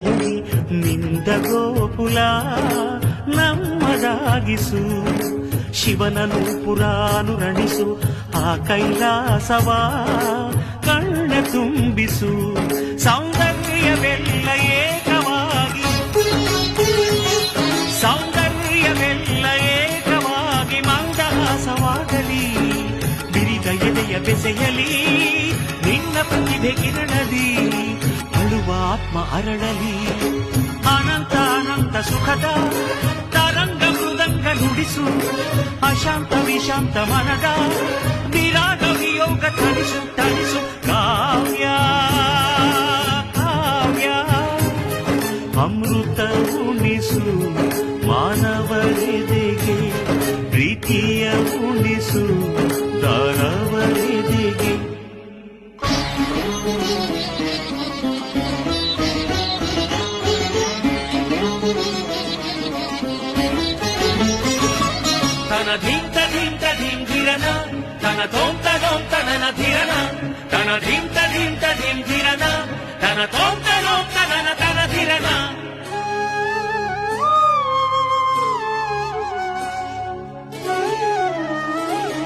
ನಿಂದ ಗೋಕುಲ ನಮ್ಮದಾಗಿಸು, ಶಿವನನು ಪುರಾನುರಣಿಸು, ಆ ಕೈಲಾಸವ ಕಣ್ಣ ತುಂಬಿಸು. ಸೌಂದರ್ಯವೆಲ್ಲ ಏಕವಾಗಿ, ಸೌಂದರ್ಯವೆಲ್ಲ ಏಕವಾಗಿ ಮಂದಹಾಸವಾಗಲಿ, ಬಿರಿದ ಎದೆಯ ಬೆಸೆಯಲಿ ನಿನ್ನ ಪ್ರತಿಭೆ ಕಿರಣದಿ, ಅಳುವ ಆತ್ಮ ಅರಳಲಿ. ಅನಂತ ಅನಂತ ಸುಖದ ತರಂಗ ಮೃದಂಗ ನುಡಿಸು, ಅಶಾಂತ ವಿಶಾಂತ ಮನದ ವಿರಾಗ ವಿಯೋಗ ತಣಿಸು ತಣಿಸು. ಕಾವ್ಯ ಕಾವ್ಯ ಅಮೃತ ಉಣಿಸು, ಮಾನವರೆದೆಗೆ ಪ್ರೀತಿಯ ಉಣಿಸು, ದಾನವರೆದೆಗೆ. ತನ ಧೀಂತ ಧೀಂತ ಧೀಂ ಧಿರನ, ತನ ತೋಂತ ತೋಂತ ನನ ಧಿರನ, ತನ ಧೀಂತ ಧೀಂತ ಧೀಂ ಧಿರನ, ತನ ತೋಂತ